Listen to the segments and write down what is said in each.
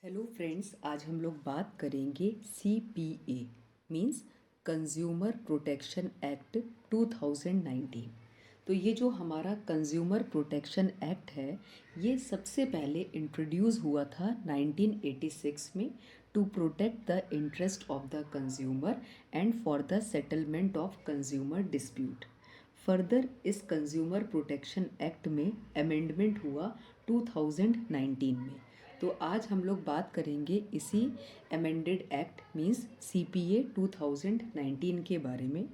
Hello friends, आज हम लोग बात करेंगे CPA means consumer protection act 2019। तो ये जो हमारा कंज्यूमर प्रोटेक्शन एक्ट है, ये सबसे पहले इंट्रोड्यूस हुआ था 1986 में to protect the interest of the consumer and for the settlement of consumer dispute. Further इस कंज्यूमर प्रोटेक्शन एक्ट में अमेंडमेंट हुआ 2019 में। तो आज हम लोग बात करेंगे इसी अमेंडेड एक्ट मींस CPA 2019 के बारे में।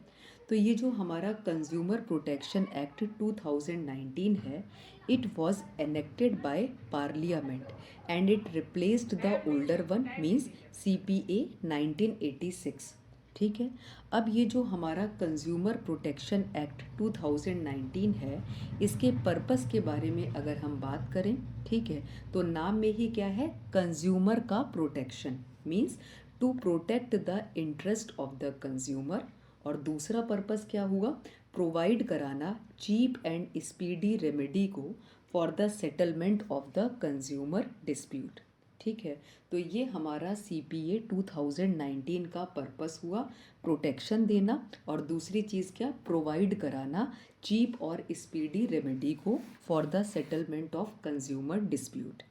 तो ये जो हमारा कंज्यूमर प्रोटेक्शन एक्ट 2019 है, it was enacted by parliament and it replaced the older one means CPA 1986। ठीक है। अब ये जो हमारा कंज्यूमर प्रोटेक्शन एक्ट 2019 है, इसके पर्पस के बारे में अगर हम बात करें, ठीक है, तो नाम में ही क्या है, कंज्यूमर का protection means to protect the interest of the consumer. और दूसरा पर्पस क्या हुआ, प्रोवाइड कराना चीप एंड स्पीडी रेमेडी को for the settlement of the consumer dispute. ठीक है। तो ये हमारा CPA 2019 का पर्पस हुआ, प्रोटेक्शन देना, और दूसरी चीज़ क्या, प्रोवाइड कराना चीप और स्पीडी रेमेडी को for the settlement of consumer dispute.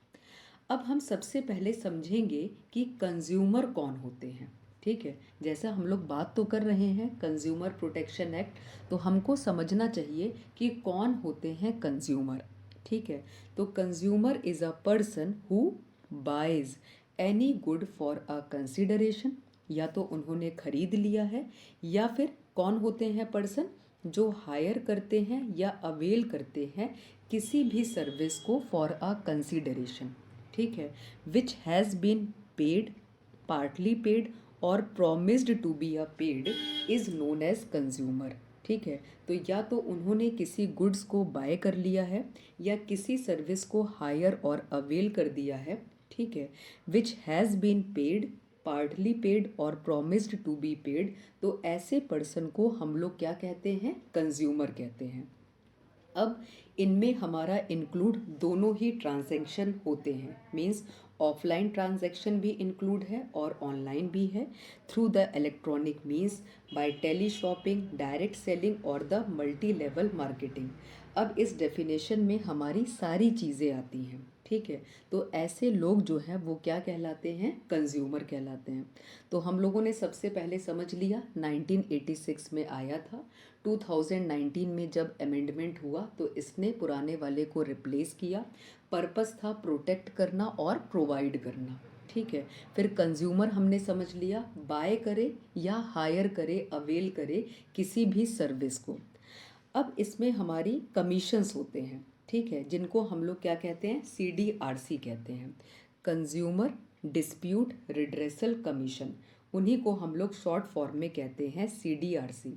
अब हम सबसे पहले समझेंगे कि कंज्यूमर कौन होते हैं। ठीक है, जैसा हम लोग बात तो कर रहे हैं कंज्यूमर प्रोटेक्शन एक्ट, तो हमको समझना चाहिए कि कौन होते हैं कंज्यूमर। ठीक है, तो consumer is a person who buys any good for a consideration, या तो उन्होंने खरीद लिया है, या फिर कौन होते हैं पर्सन, जो हायर करते हैं या अवेल करते हैं किसी भी सर्विस को फॉर अ कंसिडरेशन। ठीक है, which has been paid, partly paid और promised to be a paid is known as consumer. ठीक है, तो या तो उन्होंने किसी गुड्स को बाय कर लिया है या किसी सर्विस को हायर और अवेल कर दिया है। ठीक है, which has been paid, partly paid और प्रोमिस्ड टू बी पेड, तो ऐसे पर्सन को हम लोग क्या कहते हैं, कंज्यूमर कहते हैं। अब इनमें हमारा इंक्लूड दोनों ही ट्रांजैक्शन होते हैं मींस ऑफलाइन ट्रांजैक्शन भी इंक्लूड है और ऑनलाइन भी है, through the electronic means, by tele shopping, direct selling और द मल्टी लेवल मार्केटिंग। अब इस डेफिनेशन में हमारी सारी चीज़ें आती हैं। ठीक है, तो ऐसे लोग जो हैं वो क्या कहलाते हैं, कंज्यूमर कहलाते हैं। तो हम लोगों ने सबसे पहले समझ लिया 1986 में आया था, 2019 में जब अमेंडमेंट हुआ तो इसने पुराने वाले को रिप्लेस किया। पर्पस था प्रोटेक्ट करना और प्रोवाइड करना। ठीक है, फिर कंज्यूमर हमने समझ लिया, बाय करे या हायर करे, अवेल करे किसी भी सर्विस को। अब इसमें हमारी कमीशंस होते हैं। ठीक है, जिनको हम लोग क्या कहते हैं, CDRC कहते हैं, कंज्यूमर डिस्प्यूट रिड्रेसल कमीशन। उन्हीं को हम लोग शॉर्ट फॉर्म में कहते हैं CDRC।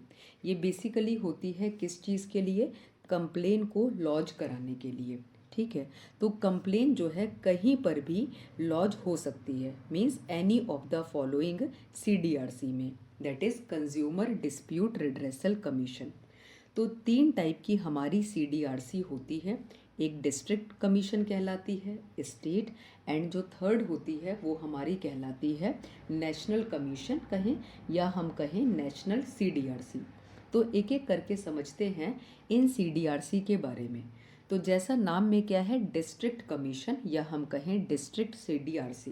ये बेसिकली होती है किस चीज़ के लिए, कंप्लेन को लॉज कराने के लिए। ठीक है, तो कंप्लेन जो है कहीं पर भी लॉज हो सकती है means any of the following CDRC में, that is consumer dispute redressal commission. तो 3 टाइप की हमारी CDRC होती है, एक डिस्ट्रिक्ट कमीशन कहलाती है, स्टेट, एंड जो थर्ड होती है वो हमारी कहलाती है नेशनल कमीशन कहें या हम कहें नेशनल CDRC। तो एक एक करके समझते हैं इन CDRC के बारे में। तो जैसा नाम में क्या है, डिस्ट्रिक्ट कमीशन या हम कहें डिस्ट्रिक्ट CDRC,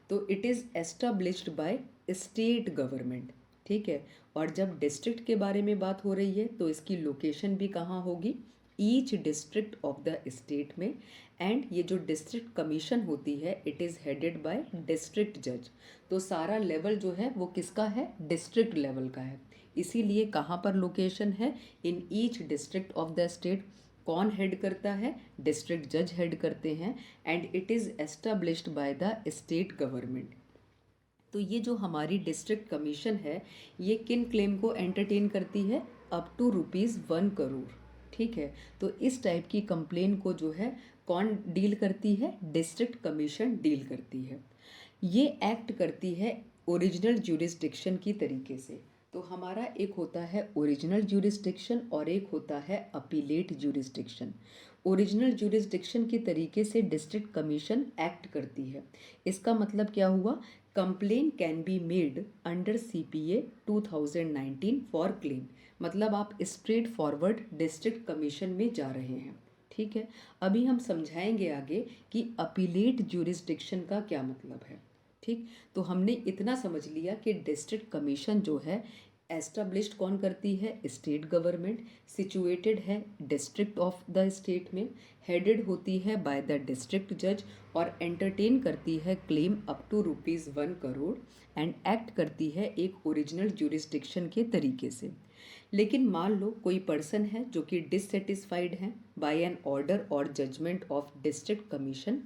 तो it is established by state government. ठीक है, और जब डिस्ट्रिक्ट के बारे में बात हो रही है तो इसकी लोकेशन भी कहाँ होगी, each district of the state में। एंड ये जो डिस्ट्रिक्ट कमीशन होती है, it is headed by district जज। तो सारा लेवल जो है वो किसका है, डिस्ट्रिक्ट लेवल का है। इसीलिए कहाँ पर लोकेशन है, in each district of the state. कौन हेड करता है, डिस्ट्रिक्ट जज हेड करते हैं, and it is established by the state government. तो ये जो हमारी डिस्ट्रिक्ट कमीशन है, ये किन क्लेम को एंटरटेन करती है, अप टू ₹1 करोड़। ठीक है, तो इस टाइप की कंप्लेन को जो है कौन डील करती है, डिस्ट्रिक्ट कमीशन डील करती है। ये एक्ट करती है ओरिजिनल ज्यूरिसडिक्शन की तरीके से। तो हमारा एक होता है ओरिजिनल ज्यूरिसडिक्शन और एक होता है अपीलेट ज्यूरिसडिक्शन। ओरिजिनल ज्यूरिसडिक्शन की तरीके से डिस्ट्रिक्ट कमीशन एक्ट करती है। इसका मतलब क्या हुआ, complain can be made under CPA 2019 for claim, मतलब आप स्ट्रेट फॉरवर्ड डिस्ट्रिक्ट कमीशन में जा रहे हैं। ठीक है, अभी हम समझाएंगे आगे कि अपीलेट ज्यूरिसडिक्शन का क्या मतलब है। ठीक, तो हमने इतना समझ लिया कि डिस्ट्रिक्ट कमीशन जो है एस्टेब्लिश्ड कौन करती है, स्टेट गवर्नमेंट, सिचुएटेड है डिस्ट्रिक्ट ऑफ द स्टेट में, हेडेड होती है बाय द डिस्ट्रिक्ट जज और एंटरटेन करती है claim up to ₹1 crore and act करती है एक ओरिजिनल ज्यूरिसडिक्शन के तरीके से। लेकिन मान लो कोई पर्सन है जो कि डिससेटिस्फाइड है बाय एन ऑर्डर और जजमेंट ऑफ डिस्ट्रिक्ट कमीशन,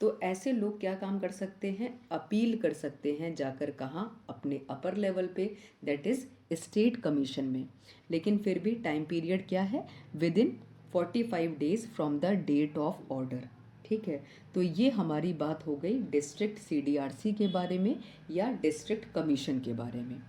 तो ऐसे लोग क्या काम कर सकते हैं, अपील कर सकते हैं जाकर कहाँ, अपने अपर लेवल पे, दैट इज स्टेट कमीशन में। लेकिन फिर भी टाइम पीरियड क्या है, within 45 days from the date of order. ठीक है, तो ये हमारी बात हो गई डिस्ट्रिक्ट CDRC के बारे में या डिस्ट्रिक्ट कमीशन के बारे में।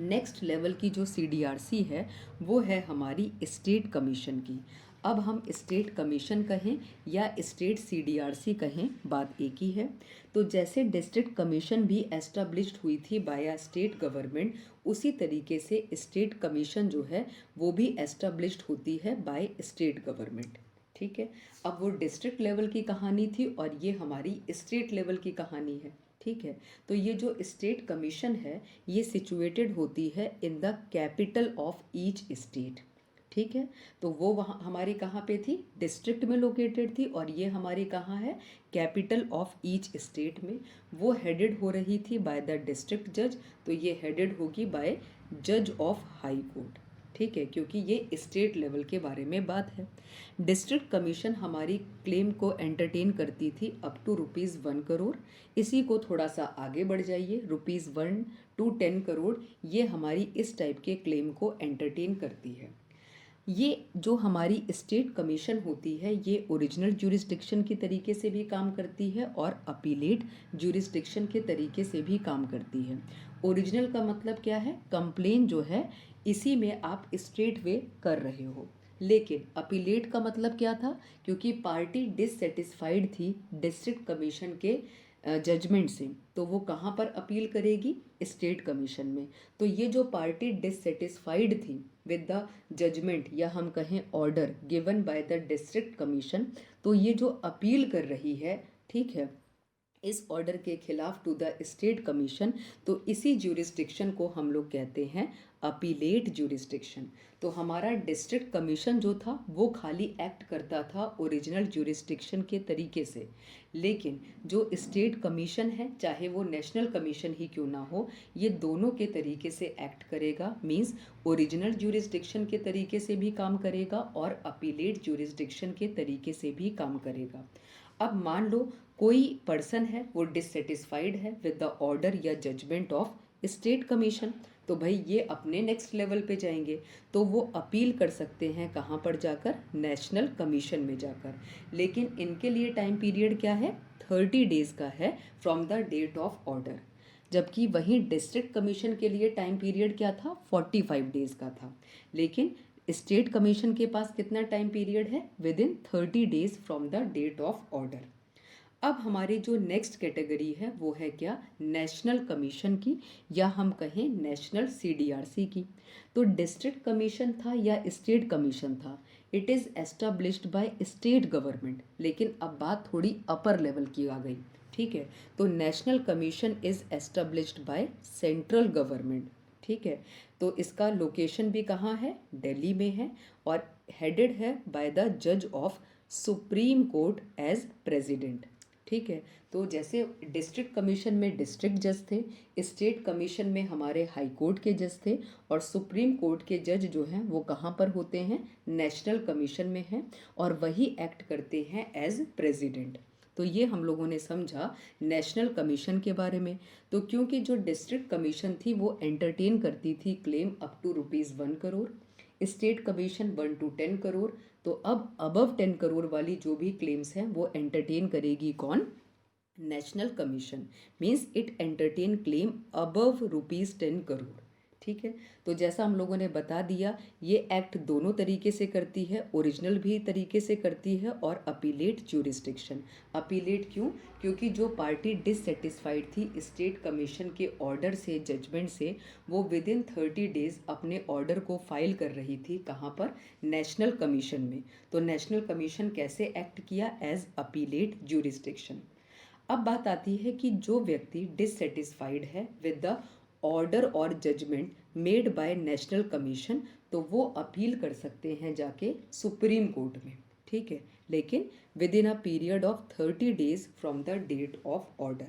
नेक्स्ट लेवल की जो CDRC है वो है हमारी स्टेट कमीशन की। अब हम स्टेट कमीशन कहें या स्टेट CDRC कहें, बात एक ही है। तो जैसे डिस्ट्रिक्ट कमीशन भी एस्टेब्लिश्ड हुई थी बाय स्टेट गवर्नमेंट, उसी तरीके से स्टेट कमीशन जो है वो भी एस्टेब्लिश्ड होती है बाय स्टेट गवर्नमेंट। ठीक है, अब वो डिस्ट्रिक्ट लेवल की कहानी थी और ये हमारी स्टेट लेवल की कहानी है। ठीक है, तो ये जो स्टेट कमीशन है ये सिचुएटेड होती है in the capital of each state. ठीक है, तो वो वहाँ हमारी कहाँ पे थी, डिस्ट्रिक्ट में लोकेटेड थी, और ये हमारी कहाँ है, कैपिटल ऑफ ईच स्टेट में। वो हेडेड हो रही थी बाय द डिस्ट्रिक्ट जज, तो ये हेडेड होगी बाय जज ऑफ हाई कोर्ट। ठीक है, क्योंकि ये स्टेट लेवल के बारे में बात है। डिस्ट्रिक्ट कमीशन हमारी क्लेम को एंटरटेन करती थी अप टू ₹1 करोड़। इसी को थोड़ा सा आगे बढ़ जाइए, ₹1 to 10 करोड़, ये हमारी इस टाइप के क्लेम को एंटरटेन करती है। ये जो हमारी स्टेट कमीशन होती है ये ओरिजिनल ज्यूरिसडिक्शन की तरीके से भी काम करती है और अपीलेट ज्यूरिसडिक्शन के तरीके से भी काम करती है। ओरिजिनल का मतलब क्या है, कंप्लेन जो है इसी में आप स्ट्रेट वे कर रहे हो। लेकिन अपीलेट का मतलब क्या था, क्योंकि पार्टी डिससेटिस्फाइड थी डिस्ट्रिक्ट कमीशन के जजमेंट से, तो वो कहाँ पर अपील करेगी, स्टेट कमीशन में। तो ये जो पार्टी डिससेटिस्फाइड थी विद द जजमेंट या हम कहें order given by the district commission, तो ये जो अपील कर रही है, ठीक है, इस ऑर्डर के खिलाफ टू द स्टेट कमीशन, तो इसी ज्यूरिसडिक्शन को हम लोग कहते हैं अपीलेट ज्यूरिसडिक्शन। तो हमारा डिस्ट्रिक्ट कमीशन जो था वो खाली एक्ट करता था ओरिजिनल ज्यूरिसडिक्शन के तरीके से, लेकिन जो स्टेट कमीशन है चाहे वो नेशनल कमीशन ही क्यों ना हो, ये दोनों के तरीके से एक्ट करेगा। मींस ओरिजिनल ज्यूरिसडिक्शन के तरीके से भी काम करेगा और अपीलेट ज्यूरिसडिक्शन के तरीके से भी काम करेगा। अब मान लो कोई पर्सन है वो डिससेटिस्फाइड है विद द ऑर्डर या जजमेंट ऑफ स्टेट कमीशन, तो भाई ये अपने नेक्स्ट लेवल पे जाएंगे, तो वो अपील कर सकते हैं कहाँ पर जाकर, नेशनल कमीशन में जाकर। लेकिन इनके लिए टाइम पीरियड क्या है, 30 डेज का है from the date of order. जबकि वहीं डिस्ट्रिक्ट कमीशन के लिए टाइम पीरियड क्या था, 45 डेज का था। लेकिन स्टेट कमीशन के पास कितना टाइम पीरियड है, within 30 days from the date of order. अब हमारी जो नेक्स्ट कैटेगरी है वो है क्या, नेशनल कमीशन की या हम कहें नेशनल CDRC की। तो डिस्ट्रिक्ट कमीशन था या स्टेट कमीशन था, it is established by state government, लेकिन अब बात थोड़ी अपर लेवल की आ गई। ठीक है, तो national commission is established by central government. ठीक है, तो इसका लोकेशन भी कहाँ है, दिल्ली में है, और हेडेड है बाय द जज of Supreme Court as president. ठीक है, तो जैसे डिस्ट्रिक्ट कमीशन में डिस्ट्रिक्ट जज थे, स्टेट कमीशन में हमारे हाई कोर्ट के जज थे, और सुप्रीम कोर्ट के जज जो हैं वो कहाँ पर होते हैं, नेशनल कमीशन में हैं, और वही एक्ट करते हैं एज प्रेसिडेंट। तो ये हम लोगों ने समझा नेशनल कमीशन के बारे में। तो क्योंकि जो डिस्ट्रिक्ट कमीशन थी वो एंटरटेन करती थी claim up to ₹1 crore, state commission 1 to 10 crore, तो अब अबव 10 करोड़ वाली जो भी क्लेम्स हैं वो एंटरटेन करेगी कौन, national commission. Means it entertain claim above ₹10 crore. ठीक है। तो जैसा हम लोगों ने बता दिया, ये एक्ट दोनों तरीके से करती है, ओरिजिनल भी तरीके से करती है और अपीलेट ज्यूरिस्डिक्शन। अपीलेट क्यों? क्योंकि जो पार्टी डिससेटिस्फाइड थी स्टेट कमीशन के ऑर्डर से, जजमेंट से, वो विद इन 30 डेज अपने ऑर्डर को फाइल कर रही थी। कहाँ पर? नेशनल कमीशन में। तो नेशनल कमीशन कैसे एक्ट किया? As appellate jurisdiction. अब बात आती है कि जो व्यक्ति डिससेटिस्फाइड है विद द ऑर्डर और judgment made by national commission, तो वो अपील कर सकते हैं जाके सुप्रीम कोर्ट में, ठीक है, लेकिन within a period of 30 days from the date of order.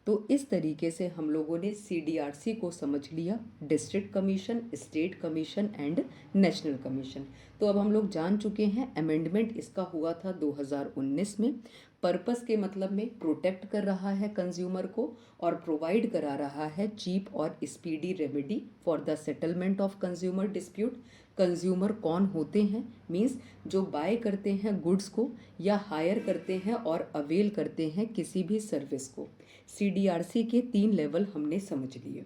तो इस तरीके से हम लोगों ने CDRC को समझ लिया, district commission, state commission and national commission. तो अब हम लोग जान चुके हैं अमेंडमेंट इसका हुआ था 2019 में। पर्पस के मतलब में प्रोटेक्ट कर रहा है कंज्यूमर को और प्रोवाइड करा रहा है चीप और speedy remedy for the settlement of consumer dispute. Consumer कौन होते हैं? मीन्स जो बाय करते हैं गुड्स को या हायर करते हैं और अवेल करते हैं किसी भी सर्विस को। CDRC के 3 लेवल हमने समझ लिए।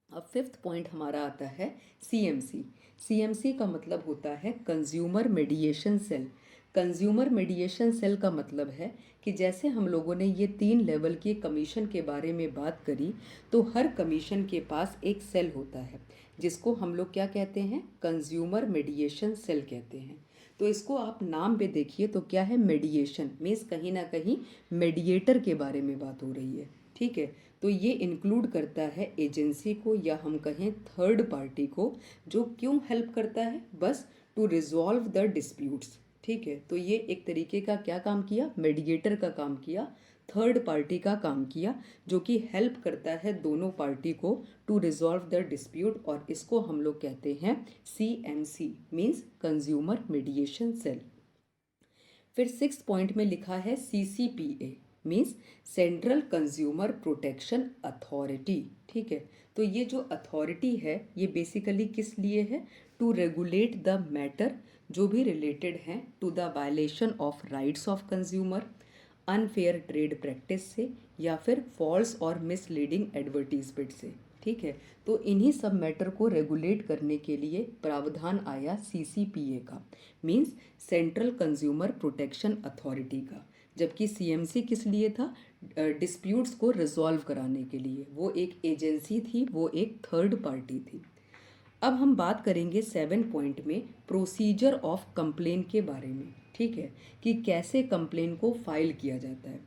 अब 5th पॉइंट हमारा आता है CMC। CMC का मतलब होता है consumer mediation cell. Consumer mediation cell का मतलब है कि जैसे हम लोगों ने ये 3 लेवल के कमीशन के बारे में बात करी, तो हर कमीशन के पास एक सेल होता है जिसको हम लोग क्या कहते हैं? कंज्यूमर मीडिएशन सेल कहते हैं। तो इसको आप नाम पे देखिए तो क्या है? मीडिएशन मीन्स कहीं ना कहीं मीडिएटर के बारे में बात हो रही है, ठीक है। तो ये इंक्लूड करता है एजेंसी को या हम कहें थर्ड पार्टी को, जो क्यों हेल्प करता है? बस टू रिजॉल्व द डिस्प्यूट्स, ठीक है। तो ये एक तरीके का क्या काम किया? मीडिएटर का काम किया, थर्ड पार्टी का काम किया, जो कि हेल्प करता है दोनों पार्टी को टू रिजॉल्व द डिस्प्यूट, और इसको हम लोग कहते हैं CMC means consumer mediation cell. फिर 6th पॉइंट में लिखा है CCPA means central consumer protection authority, ठीक है। तो ये जो अथॉरिटी है ये बेसिकली किस लिए है? टू रेगुलेट द मैटर जो भी रिलेटेड हैं to the violation of rights of consumer, unfair trade practice से या फिर फॉल्स और मिसलीडिंग एडवर्टीजमेंट से, ठीक है। तो इन्हीं सब मैटर को रेगुलेट करने के लिए प्रावधान आया CCPA का means central consumer protection authority का। जबकि CMC किस लिए था? डिस्प्यूट्स को रिजॉल्व कराने के लिए। वो एक एजेंसी थी, वो एक थर्ड पार्टी थी। अब हम बात करेंगे 7 पॉइंट में प्रोसीजर ऑफ कंप्लेन के बारे में, ठीक है, कि कैसे कंप्लेन को फाइल किया जाता है।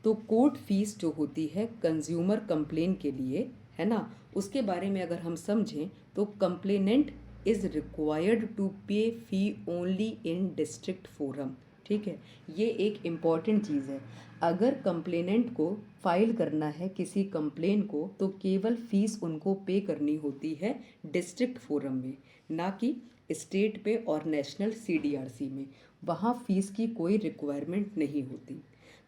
तो कोर्ट फीस जो होती है कंज्यूमर कंप्लेन के लिए, है ना, उसके बारे में अगर हम समझें तो कंप्लेनेंट इज़ रिक्वायर्ड टू पे फी ओनली इन डिस्ट्रिक्ट फोरम, ठीक है। ये एक इम्पॉर्टेंट चीज़ है। अगर कंप्लेनेंट को फाइल करना है किसी कंप्लेन को, तो केवल फीस उनको पे करनी होती है डिस्ट्रिक्ट फोरम में, ना कि स्टेट पे और नेशनल CDRC में। वहाँ फीस की कोई रिक्वायरमेंट नहीं होती।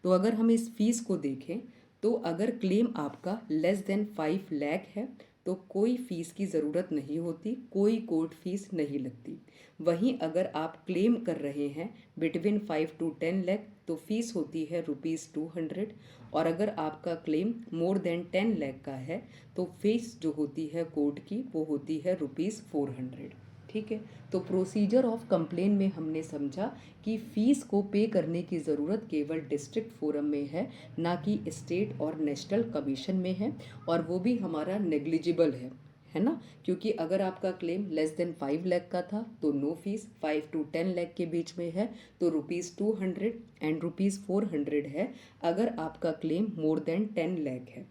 तो अगर हम इस फीस को देखें तो अगर क्लेम आपका लेस देन 5 लाख है तो कोई फीस की ज़रूरत नहीं होती, कोई कोर्ट फीस नहीं लगती। वहीं अगर आप क्लेम कर रहे हैं बिटवीन 5 to 10 लाख तो फीस होती है ₹200, और अगर आपका क्लेम मोर देन 10 लाख का है तो फीस जो होती है कोर्ट की वो होती है ₹400, ठीक है। तो प्रोसीजर ऑफ कंप्लेन में हमने समझा कि फीस को पे करने की ज़रूरत केवल डिस्ट्रिक्ट फोरम में है, ना कि स्टेट और नेशनल कमीशन में है, और वो भी हमारा नेग्लिजिबल है ना, क्योंकि अगर आपका क्लेम लेस देन 5 लाख का था तो नो फीस, 5 to 10 लाख के बीच में है तो ₹200 एंड ₹400 है अगर आपका क्लेम मोर देन 10 लाख है।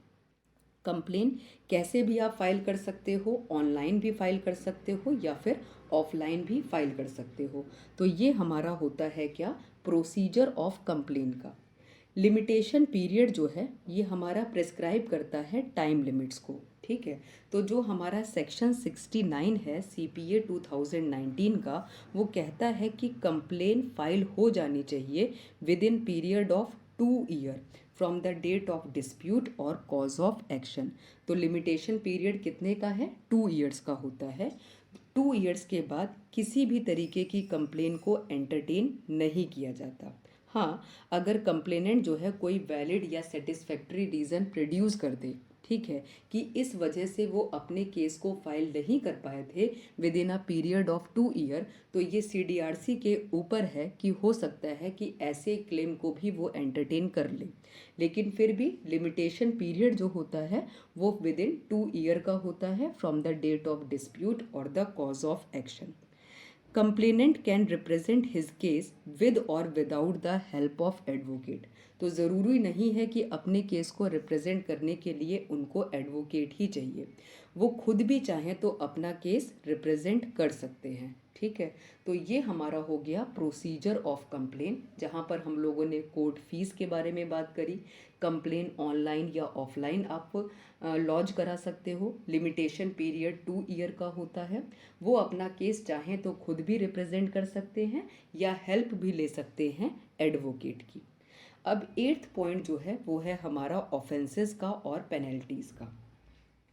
कंप्लेन कैसे भी आप फाइल कर सकते हो, ऑनलाइन भी फाइल कर सकते हो या फिर ऑफलाइन भी फाइल कर सकते हो। तो ये हमारा होता है क्या? प्रोसीजर ऑफ कंप्लेन का। लिमिटेशन पीरियड जो है ये हमारा प्रेस्क्राइब करता है टाइम लिमिट्स को, ठीक है। तो जो हमारा सेक्शन 69 है CPA 2019 का, वो कहता है कि कंप्लेन फाइल हो जानी चाहिए within period of 2 year from the date of dispute और कॉज ऑफ एक्शन। तो लिमिटेशन पीरियड कितने का है? 2 ईयर्स का होता है। 2 ईयर्स के बाद किसी भी तरीके की कंप्लेन को एंटरटेन नहीं किया जाता। हाँ, अगर कंप्लेनेंट जो है कोई वैलिड या सेटिस्फैक्ट्री रीज़न प्रोड्यूस कर दे ठीक है, कि इस वजह से वो अपने केस को फाइल नहीं कर पाए थे with in a period of 2 year, तो ये CDRC के ऊपर है कि हो सकता है कि ऐसे क्लेम को भी वो एंटरटेन कर ले। लेकिन फिर भी लिमिटेशन पीरियड जो होता है वो विद इन 2 ईयर का होता है from the date of dispute और the cause of action. Complainant can represent his case with और without the help of advocate. तो ज़रूरी नहीं है कि अपने केस को रिप्रेजेंट करने के लिए उनको एडवोकेट ही चाहिए, वो खुद भी चाहें तो अपना केस रिप्रेजेंट कर सकते हैं। ठीक है, तो ये हमारा हो गया प्रोसीजर ऑफ कंप्लेन, जहाँ पर हम लोगों ने कोर्ट फीस के बारे में बात करी, कंप्लेन ऑनलाइन या ऑफलाइन आप लॉज करा सकते हो, लिमिटेशन पीरियड 2 ईयर का होता है, वो अपना केस चाहें तो खुद भी रिप्रेजेंट कर सकते हैं या हेल्प भी ले सकते हैं एडवोकेट की। अब 8th पॉइंट जो है वो है हमारा ऑफेंसेस का और पेनल्टीज़ का।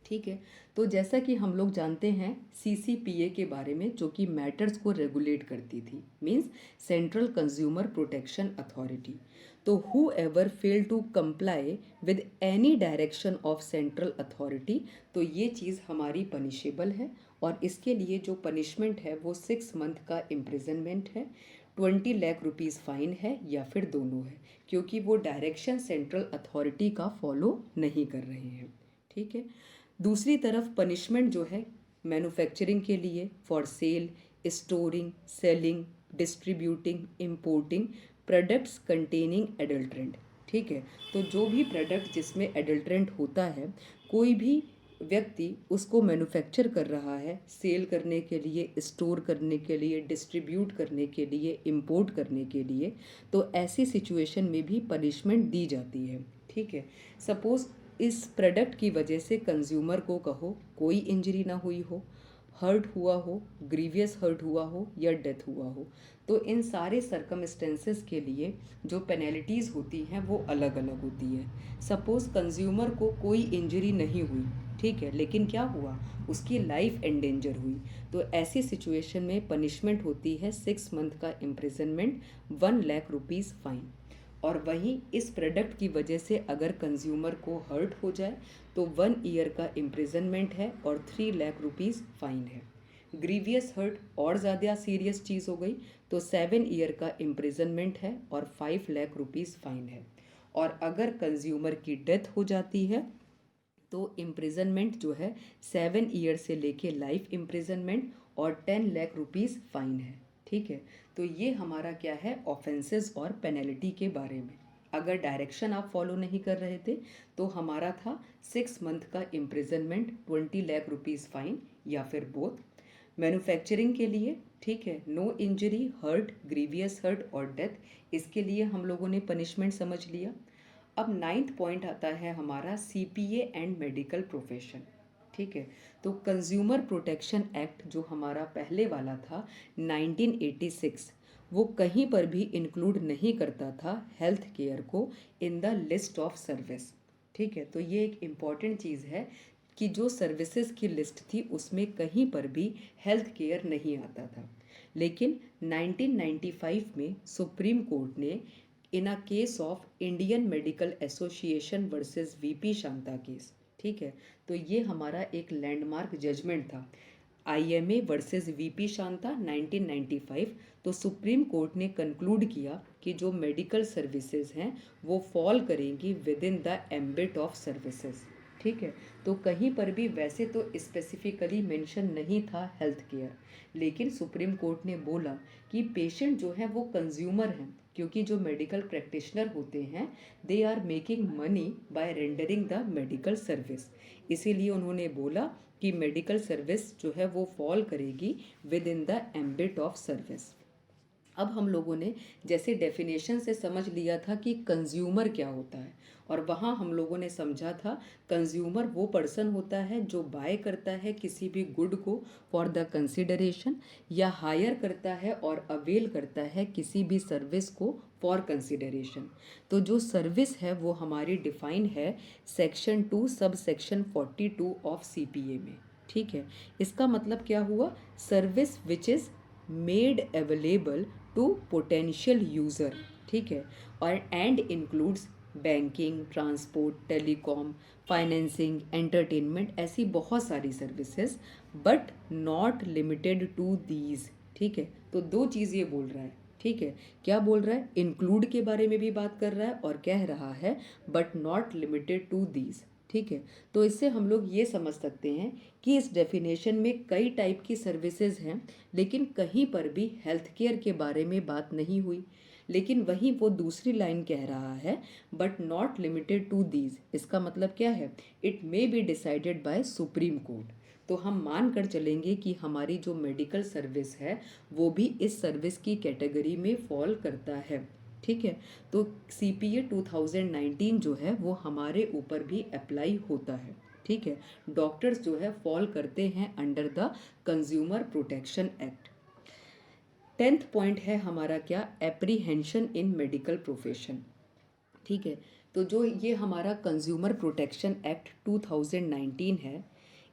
ठीक है, तो जैसा कि हम लोग जानते हैं CCPA के बारे में, जो कि मैटर्स को रेगुलेट करती थी, means central consumer protection authority. तो whoever fail to comply with any direction of central authority, तो ये चीज़ हमारी पनिशेबल है, और इसके लिए जो पनिशमेंट है वो 6 मंथ का इम्प्रिजनमेंट है, 20 लाख रुपीज़ फाइन है, या फिर दोनों है, क्योंकि वो डायरेक्शन सेंट्रल अथॉरिटी का फॉलो नहीं कर रहे हैं। ठीक है, दूसरी तरफ पनिशमेंट जो है मैन्युफैक्चरिंग के लिए for sale, storing, selling, distributing, importing products containing adulterant. ठीक है, तो जो भी प्रोडक्ट जिसमें एडल्ट्रेंट होता है, कोई भी व्यक्ति उसको मैन्युफैक्चर कर रहा है सेल करने के लिए, स्टोर करने के लिए, डिस्ट्रीब्यूट करने के लिए, इंपोर्ट करने के लिए, तो ऐसी सिचुएशन में भी पनिशमेंट दी जाती है। ठीक है, सपोज इस प्रोडक्ट की वजह से कंज्यूमर को कहो कोई इंजरी ना हुई हो, हर्ट हुआ हो, ग्रीवियस हर्ट हुआ हो, या डेथ हुआ हो, तो इन सारे सर्कमस्टेंसेस के लिए जो पेनल्टीज़ होती हैं वो अलग अलग होती है। सपोज़ कंज्यूमर को कोई इंजरी नहीं हुई, ठीक है, लेकिन क्या हुआ, उसकी लाइफ एंडेंजर हुई, तो ऐसी सिचुएशन में पनिशमेंट होती है 6 मंथ का इम्प्रिजनमेंट, 1 लाख रुपीज़ फाइन। और वहीं इस प्रोडक्ट की वजह से अगर कंज्यूमर को हर्ट हो जाए तो 1 ईयर का इम्प्रिजनमेंट है और 3 लाख रुपीज़ फाइन है। ग्रीवियस हर्ट और ज़्यादा सीरियस चीज़ हो गई तो 7 ईयर का इम्प्रिजनमेंट है और 5 लाख रुपीज़ फाइन है। और अगर कंज्यूमर की डेथ हो जाती है तो इम्प्रिजनमेंट जो है 7 ईयर से लेके लाइफ इम्प्रिजनमेंट और 10 लाख रुपीज़ फाइन है। ठीक है, तो ये हमारा क्या है ऑफेंसेस और पेनल्टी के बारे में। अगर डायरेक्शन आप फॉलो नहीं कर रहे थे तो हमारा था 6 मंथ का इम्प्रिजनमेंट, 20 लाख रुपीज़ फाइन, या फिर बोथ। मैन्युफैक्चरिंग के लिए, ठीक है, no injury, hurt, grievous hurt और डेथ, इसके लिए हम लोगों ने पनिशमेंट समझ लिया। अब 9th पॉइंट आता है हमारा CPA एंड मेडिकल प्रोफेशन। ठीक है, तो कंज्यूमर प्रोटेक्शन एक्ट जो हमारा पहले वाला था 1986, वो कहीं पर भी इंक्लूड नहीं करता था हेल्थ केयर को in the list of service. ठीक है, तो ये एक इम्पॉर्टेंट चीज़ है कि जो सर्विसेज की लिस्ट थी उसमें कहीं पर भी हेल्थ केयर नहीं आता था। लेकिन 1995 में सुप्रीम कोर्ट ने in a case of Indian Medical Association versus VP Shantha case, ठीक है, तो ये हमारा एक लैंडमार्क जजमेंट था, IMA वर्सेस VP शांता 1995। तो सुप्रीम कोर्ट ने कंक्लूड किया कि जो मेडिकल सर्विसेज हैं वो फॉल करेंगी with in the ambit of services. ठीक है, तो कहीं पर भी वैसे तो स्पेसिफिकली मेंशन नहीं था हेल्थ केयर, लेकिन सुप्रीम कोर्ट ने बोला कि पेशेंट जो है वो कंज्यूमर हैं, क्योंकि जो मेडिकल प्रैक्टिशनर होते हैं they are making money by rendering the medical service, इसीलिए उन्होंने बोला कि मेडिकल सर्विस जो है वो फॉल करेगी with in the ambit of service. अब हम लोगों ने जैसे डेफिनेशन से समझ लिया था कि कंज्यूमर क्या होता है, और वहाँ हम लोगों ने समझा था कंज्यूमर वो पर्सन होता है जो बाय करता है किसी भी गुड को फॉर द कंसिडरेशन, या हायर करता है और अवेल करता है किसी भी सर्विस को फॉर कंसिडरेशन। तो जो सर्विस है वो हमारी डिफाइन है section 2 sub section 42 of CPA में। ठीक है, इसका मतलब क्या हुआ, service which is made available to potential user. ठीक है, और and includes banking, transport, telecom, financing, entertainment, ऐसी बहुत सारी services, but not limited to these. ठीक है, तो दो चीज़ ये बोल रहा है। ठीक है, क्या बोल रहा है? इंक्लूड के बारे में भी बात कर रहा है और कह रहा है but not limited to these. ठीक है, तो इससे हम लोग ये समझ सकते हैं कि इस डेफिनेशन में कई टाइप की सर्विसेज हैं, लेकिन कहीं पर भी हेल्थ केयर के बारे में बात नहीं हुई। लेकिन वहीं वो दूसरी लाइन कह रहा है but not limited to these. इसका मतलब क्या है? It may be decided by Supreme Court. तो हम मान कर चलेंगे कि हमारी जो मेडिकल सर्विस है वो भी इस सर्विस की कैटेगरी में फॉल करता है। ठीक है, तो CPA 2019 जो है वो हमारे ऊपर भी अप्लाई होता है। ठीक है, डॉक्टर्स जो है फॉल करते हैं under the consumer protection act. 10th point है हमारा क्या? एप्रीहेंशन इन मेडिकल प्रोफेशन। ठीक है, तो जो ये हमारा कंज्यूमर प्रोटेक्शन एक्ट 2019 है,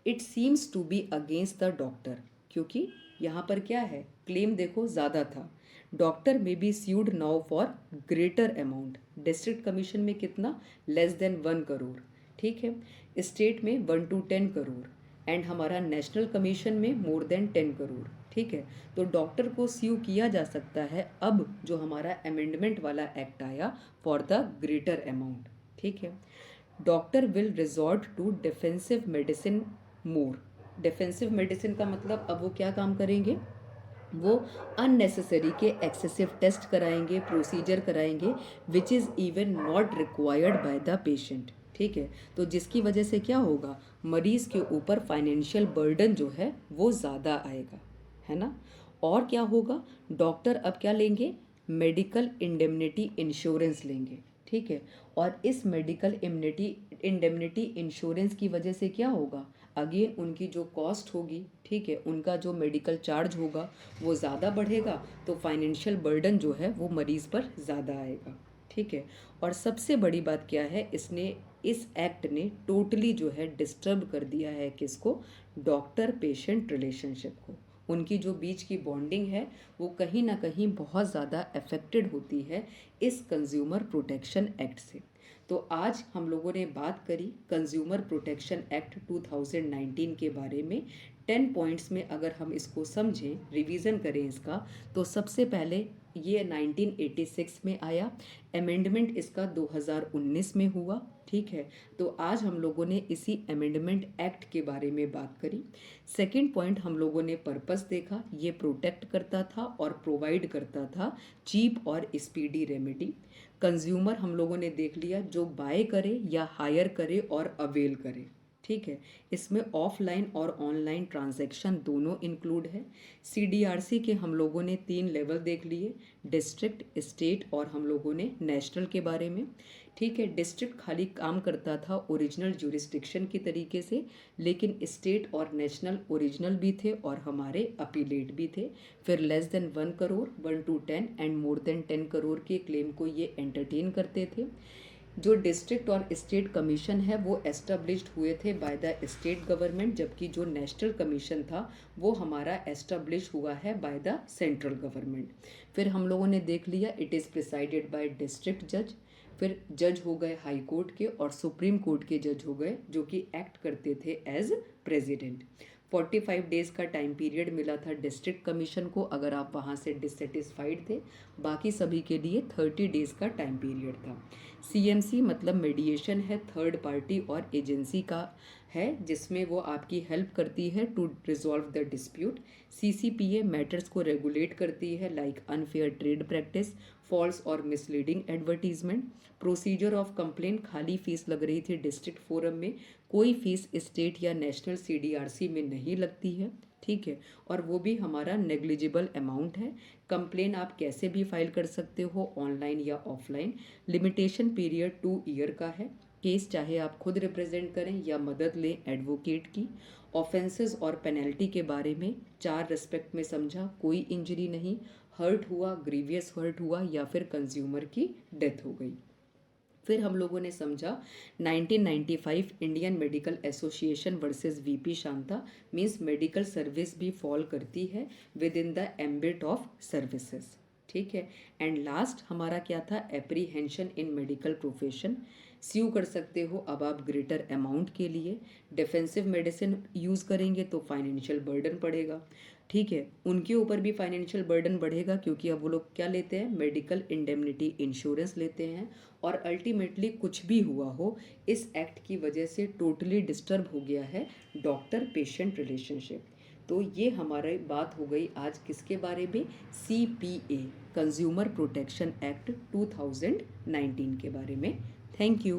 it seems to be against the doctor. क्योंकि यहाँ पर क्या है? क्लेम देखो ज़्यादा था। डॉक्टर में be sued now for greater amount. District commission में कितना? Less than 1 crore. ठीक है, स्टेट में 1 to 10 करोड़, एंड हमारा नेशनल कमीशन में मोर देन 10 करोड़। ठीक है, तो डॉक्टर को स्यू किया जा सकता है अब जो हमारा अमेंडमेंट वाला एक्ट आया फॉर द ग्रेटर अमाउंट। ठीक है, doctor will resort to defensive medicine more. Defensive medicine का मतलब अब वो क्या काम करेंगे? वो अननेसेसरी के एक्सेसिव टेस्ट कराएंगे, प्रोसीजर कराएंगे which is even not required by the patient. ठीक है, तो जिसकी वजह से क्या होगा? मरीज के ऊपर फाइनेंशियल बर्डन जो है वो ज़्यादा आएगा, है ना। और क्या होगा? डॉक्टर अब क्या लेंगे? मेडिकल इंडेमनिटी इंश्योरेंस लेंगे। ठीक है, और इस मेडिकल इंडेमनिटी इंश्योरेंस की वजह से क्या होगा? अगेन उनकी जो कॉस्ट होगी, ठीक है, उनका जो मेडिकल चार्ज होगा वो ज़्यादा बढ़ेगा, तो फाइनेंशियल बर्डन जो है वो मरीज़ पर ज़्यादा आएगा। ठीक है, और सबसे बड़ी बात क्या है? इस एक्ट ने टोटली जो है डिस्टर्ब कर दिया है किसको? डॉक्टर पेशेंट रिलेशनशिप को। उनकी जो बीच की बॉन्डिंग है वो कहीं ना कहीं बहुत ज़्यादा अफेक्टेड होती है इस कंज्यूमर प्रोटेक्शन एक्ट से। तो आज हम लोगों ने बात करी कंज्यूमर प्रोटेक्शन एक्ट 2019 के बारे में। 10 पॉइंट्स में अगर हम इसको समझें, रिवीजन करें इसका, तो सबसे पहले ये 1986 में आया, अमेंडमेंट इसका 2019 में हुआ। ठीक है, तो आज हम लोगों ने इसी अमेंडमेंट एक्ट के बारे में बात करी। सेकंड पॉइंट हम लोगों ने पर्पस देखा, ये प्रोटेक्ट करता था और प्रोवाइड करता था चीप और स्पीडी रेमेडी। कंज्यूमर हम लोगों ने देख लिया, जो बाय करे या हायर करे और अवेल करे। ठीक है, इसमें ऑफलाइन और ऑनलाइन ट्रांजैक्शन दोनों इंक्लूड है। CDRC के हम लोगों ने 3 लेवल देख लिए, डिस्ट्रिक्ट, स्टेट और हम लोगों ने नेशनल के बारे में। ठीक है, डिस्ट्रिक्ट खाली काम करता था ओरिजिनल ज्यूरिस्डिक्शन की तरीके से, लेकिन स्टेट और नेशनल ओरिजिनल भी थे और हमारे अपीलेट भी थे। फिर less than 1 crore, 1 to 10 and more than 10 crore के क्लेम को ये एंटरटेन करते थे। जो डिस्ट्रिक्ट और स्टेट कमीशन है वो एस्टेब्लिश्ड हुए थे बाय द स्टेट गवर्नमेंट, जबकि जो नेशनल कमीशन था वो हमारा एस्टेब्लिश हुआ है बाय द सेंट्रल गवर्नमेंट। फिर हम लोगों ने देख लिया, it is presided bye district जज। फिर जज हो गए हाई कोर्ट के और सुप्रीम कोर्ट के जज हो गए, जो कि एक्ट करते थे एज प्रेसिडेंट। 45 डेज़ का टाइम पीरियड मिला था डिस्ट्रिक्ट कमीशन को अगर आप वहाँ से डिससेटिस्फाइड थे। बाकी सभी के लिए 30 डेज़ का टाइम पीरियड था। CMC मतलब मीडिएशन है, थर्ड पार्टी और एजेंसी का है, जिसमें वो आपकी हेल्प करती है to resolve the dispute. CCPA matters को रेगुलेट करती है, like unfair trade practice, false और misleading advertisement. Procedure of complaint, खाली फीस लग रही थी डिस्ट्रिक्ट फोरम में, कोई फीस स्टेट या नेशनल CDRC में नहीं लगती है। ठीक है, और वो भी हमारा नेग्लिजिबल अमाउंट है। कंप्लेन आप कैसे भी फाइल कर सकते हो, ऑनलाइन या ऑफलाइन। लिमिटेशन पीरियड 2 ईयर का है। केस चाहे आप खुद रिप्रेजेंट करें या मदद लें एडवोकेट की। ऑफेंसेस और पेनल्टी के बारे में 4 रिस्पेक्ट में समझा, कोई इंजरी नहीं, हर्ट हुआ, ग्रीवियस हर्ट हुआ या फिर कंज्यूमर की डेथ हो गई। फिर हम लोगों ने समझा 1995 Indian Medical Association versus VP Shanta, means medical service भी फॉल करती है with in the ambit of services. ठीक है। एंड लास्ट हमारा क्या था, एप्रीहेंशन इन मेडिकल प्रोफेशन, स्यू कर सकते हो अब आप ग्रेटर अमाउंट के लिए। डिफेंसिव मेडिसिन यूज़ करेंगे तो फाइनेंशियल बर्डन पड़ेगा, ठीक है, उनके ऊपर भी फाइनेंशियल बर्डन बढ़ेगा क्योंकि अब वो लोग क्या लेते हैं, मेडिकल इंडेमनिटी इंश्योरेंस लेते हैं। और अल्टीमेटली कुछ भी हुआ हो, इस एक्ट की वजह से टोटली डिस्टर्ब हो गया है डॉक्टर पेशेंट रिलेशनशिप। तो ये हमारी बात हो गई आज किसके बारे में, CPA, कंज्यूमर प्रोटेक्शन एक्ट 2019 के बारे में। Thank you.